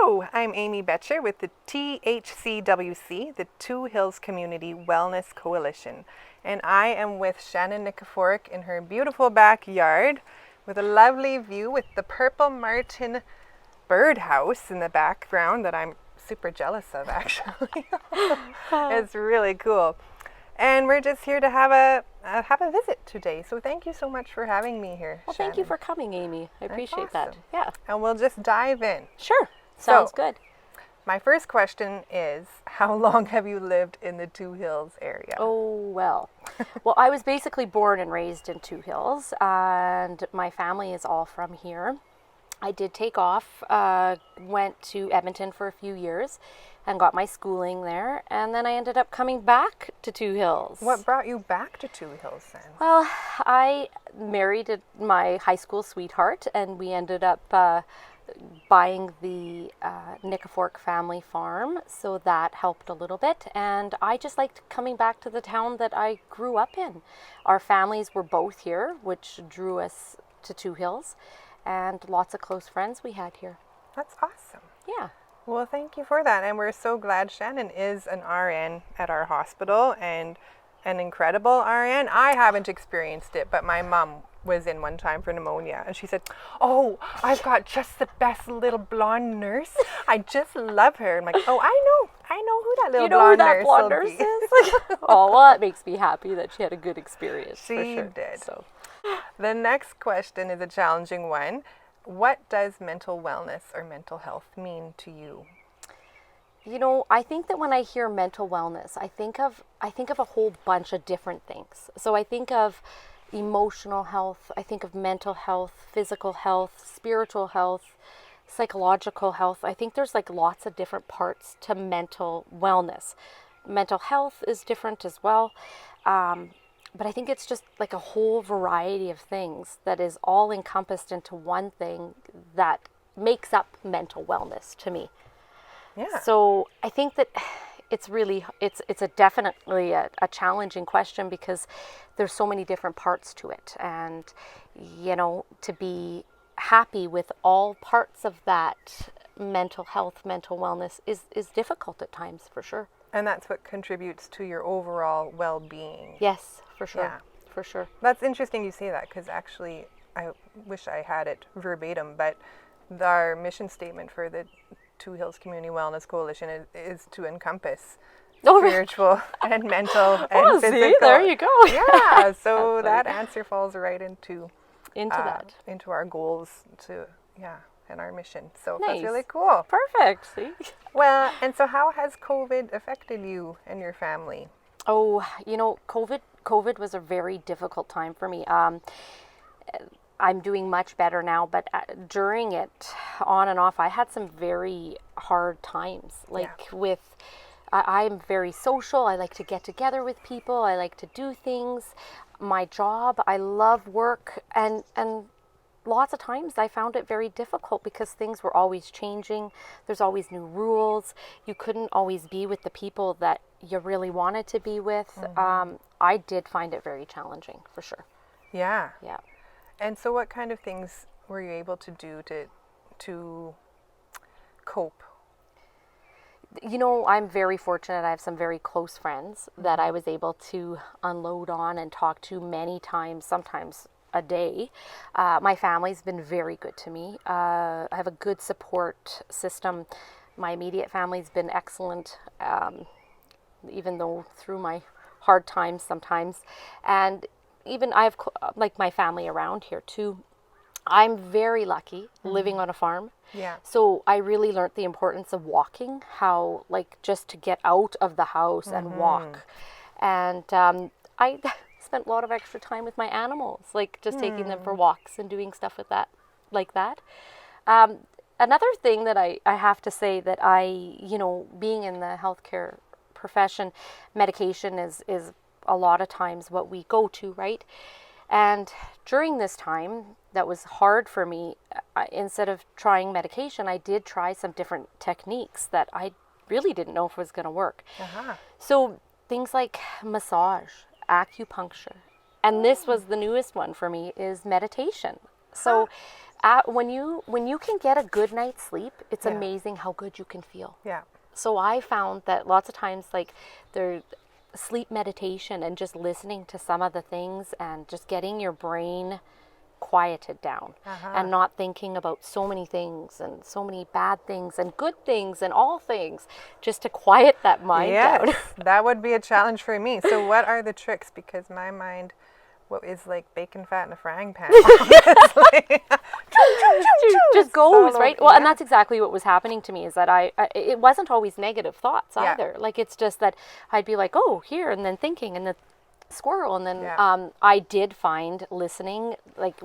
Hello, I'm Amy Betcher with the THCWC, the Two Hills Community Wellness Coalition. And I am with Shannon Nikiforuk in her beautiful backyard with a lovely view with the Purple Martin birdhouse in the background that I'm super jealous of, actually. It's really cool. And we're just here to have a visit today. So thank you so much for having me here, Well, Shannon. thank you for coming, Amy. I appreciate that. awesome. Yeah. And we'll just dive in. Sure. Sounds good. My first question is, how long have you lived in the Two Hills area? Oh, well. Well, I was basically born and raised in Two Hills, and my family is all from here. I did take off, went to Edmonton for a few years and got my schooling there, and then I ended up coming back to Two Hills. What brought you back to Two Hills then? Well, I married my high school sweetheart, and we ended up buying the Nikiforuk family farm, so that helped a little bit. And I just liked coming back to the town that I grew up in. Our families were both here, which drew us to Two Hills, and lots of close friends we had here. That's awesome. Yeah. Well, thank you for that. And we're so glad Shannon is an RN at our hospital, and an incredible RN. I haven't experienced it, but my mom was in one time for pneumonia, and she said, "Oh, I've got just the best little blonde nurse. I just love her." I'm like, "Oh, I know who that little blonde nurse blonde will nurse be." is? Oh, well, it makes me happy that she had a good experience. She for sure. did. So. The next question is a challenging one. What does mental wellness or mental health mean to you? You know, I think that when I hear mental wellness, I think of a whole bunch of different things. So I think of emotional health, I think of mental health, physical health, spiritual health, psychological health. I think there's like lots of different parts to mental wellness. Mental health is different as well. But I think it's just like a whole variety of things that is all encompassed into one thing that makes up mental wellness to me. Yeah. So I think that it's definitely a challenging question, because there's so many different parts to it. And, you know, to be happy with all parts of that mental health, mental wellness is difficult at times, for sure. And that's what contributes to your overall well-being. Yes, for sure. Yeah. For sure. That's interesting you say that, because actually I wish I had it verbatim, but our mission statement for the Two Hills Community Wellness Coalition is to encompass spiritual and mental and physical. See, there you go. Yeah, so that answer falls right into that. Into our goals and our mission. So Nice. That's really cool. Perfect. See? Well, and so how has COVID affected you and your family? Oh, you know, COVID was a very difficult time for me. I'm doing much better now, but during it, on and off, I had some very hard times. I'm very social. I like to get together with people. I like to do things. My job, I love work, and lots of times I found it very difficult because things were always changing. There's always new rules. You couldn't always be with the people that you really wanted to be with. Mm-hmm. I did find it very challenging, for sure. Yeah. Yeah. And so what kind of things were you able to do to cope? You know, I'm very fortunate. I have some very close friends that I was able to unload on and talk to many times, sometimes a day. My family's been very good to me. I have a good support system. My immediate family's been excellent, even though through my hard times sometimes. And even I have like my family around here too. I'm very lucky living on a farm. Yeah. So I really learned the importance of walking, how like just to get out of the house and walk. And I spent a lot of extra time with my animals, like just taking them for walks and doing stuff with that, like that. Another thing that I have to say that being in the healthcare profession, medication is a lot of times what we go to, right? And during this time that was hard for me, instead of trying medication, I did try some different techniques that I really didn't know if was going to work. Uh-huh. So things like massage, acupuncture, and this was the newest one for me, is meditation. So when you can get a good night's sleep, it's Yeah. amazing how good you can feel. Yeah. So I found that lots of times, like, there's sleep meditation and just listening to some of the things and just getting your brain quieted down and not thinking about so many things and so many bad things and good things and all things, just to quiet that mind down. Yes, that would be a challenge for me. So what are the tricks? Because my mind, what is like bacon fat in a frying pan, honestly. Just It's goes all right. over- Well, and yeah. that's exactly what was happening to me, is that it wasn't always negative thoughts Yeah. either. Like, it's just that I'd be like, oh, here, and then thinking, and the squirrel, and then Yeah. I did find listening, like,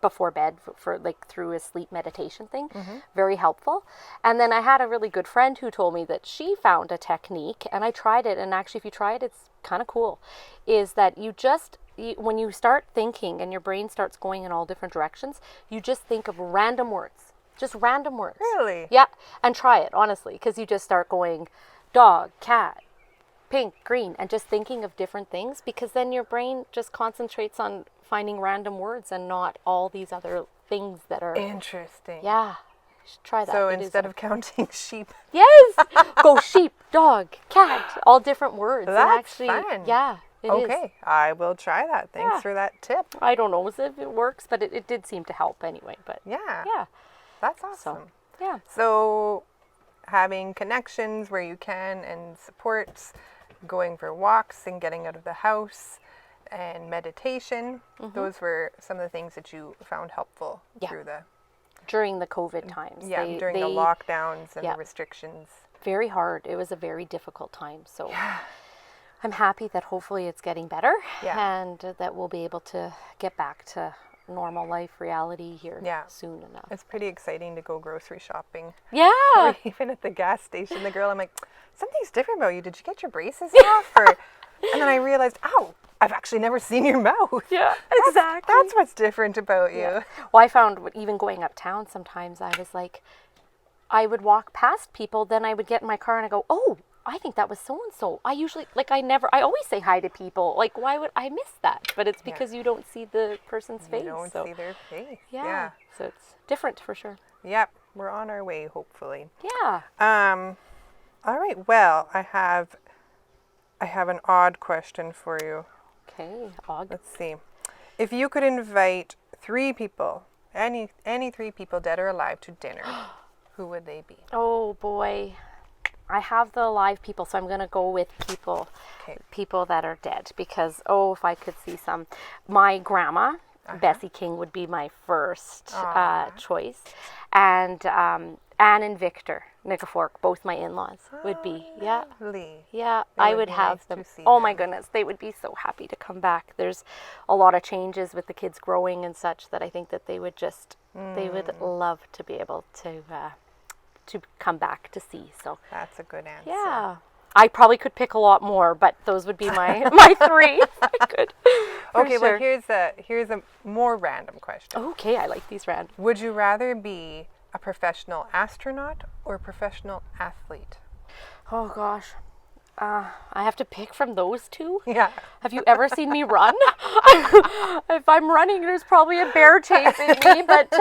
before bed for like through a sleep meditation thing, very helpful. And then I had a really good friend who told me that she found a technique, and I tried it, and actually if you try it, it's kind of cool, is that when you start thinking and your brain starts going in all different directions, you just think of random words, just random words. Really? Yeah, and try it, honestly, because you just start going dog, cat, pink, green, and just thinking of different things, because then your brain just concentrates on finding random words and not all these other things that are. Interesting. Yeah, you should try that. So It is instead of counting sheep, yes, go sheep, dog, cat, all different words. And That's actually, fun. yeah, it is. okay, I will try that. Thanks Yeah. for that tip. I don't know if it works, but it did seem to help anyway. But Yeah, yeah, that's awesome. yeah. So having connections where you can and supports, going for walks and getting out of the house, and meditation, those were some of the things that you found helpful Yeah. through the During the COVID times, during the lockdowns and yeah. the restrictions. very hard. It was a very difficult time. So I'm happy that hopefully it's getting better, Yeah. and that we'll be able to get back to normal life reality here Yeah. soon enough. It's pretty exciting to go grocery shopping. Yeah. Or even at the gas station, the girl, I'm like, something's different about you. Did you get your braces off? Or, and then I realized, oh, I've actually never seen your mouth. Yeah, exactly. That's what's different about you. Yeah. Well, I found even going uptown sometimes, I was like, I would walk past people, then I would get in my car and I go, oh, I think that was so-and-so. I usually, like, I always say hi to people. Like, why would I miss that? But it's because you don't see the person's face. You don't so. see their face. Yeah. So it's different for sure. Yep. We're on our way, hopefully. Yeah. All right. Well, I have an odd question for you. Okay. Odd. Let's see. If you could invite 3 people, any 3 people, dead or alive, to dinner, who would they be? Oh boy. I have the alive people, so I'm going to go with Okay. people that are dead, because, if I could see some. My grandma, Bessie King, would be my first choice. And Anne and Victor Nikiforuk, both my in-laws, would be. Yeah. Lovely. Yeah, It I would would be have nice to them. see Oh my them. goodness, they would be so happy to come back. There's a lot of changes with the kids growing and such that I think that they would love to be able to come back to see. So That's a good answer. yeah, I probably could pick a lot more, but those would be my 3. If I could. For Okay, well, sure. here's a more random question. Okay, I like these random. Would you rather be a professional astronaut or a professional athlete? Oh gosh, I have to pick from those 2. Yeah. Have you ever seen me run? If I'm running, there's probably a bear chasing me. But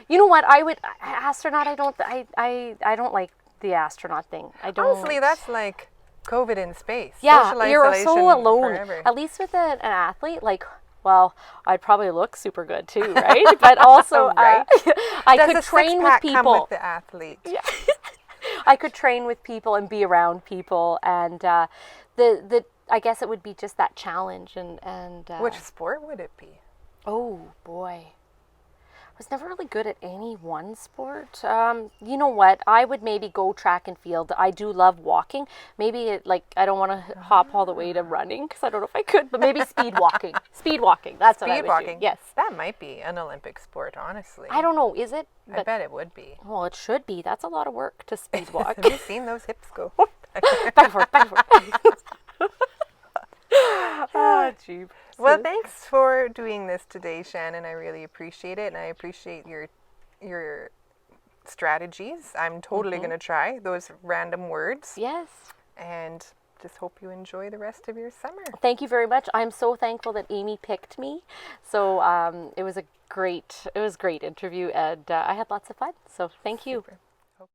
you know what? I would astronaut. I don't like the astronaut thing. I don't. Honestly, that's like COVID in space. Yeah, Social you're isolation so alone. forever. At least with an athlete, like, well, I'd probably look super good too, right? But also, Right. I Does could a train with six-pack people. come with the athlete? Yeah. I could train with people and be around people, and the I guess it would be just that challenge and Which sport would it be? oh boy, I was never really good at any one sport. You know what? I would maybe go track and field. I do love walking. Maybe I don't want to hop all the way to running, because I don't know if I could. But maybe speed walking. Speed walking. That's what I would Speed walking? do. Yes. That might be an Olympic sport, honestly. I don't know. Is it? I bet it would be. Well, it should be. That's a lot of work to speed walk. Have you seen those hips go? Back and forth. Back and forth. Ah, gee. Well, thanks for doing this today, Shannon. I really appreciate it, and I appreciate your strategies. I'm totally going to try those random words, Yes. and just hope you enjoy the rest of your summer. Thank you very much. I'm so thankful that Amy picked me. So it was a great. It was a great interview, and I had lots of fun. So thank you. Super.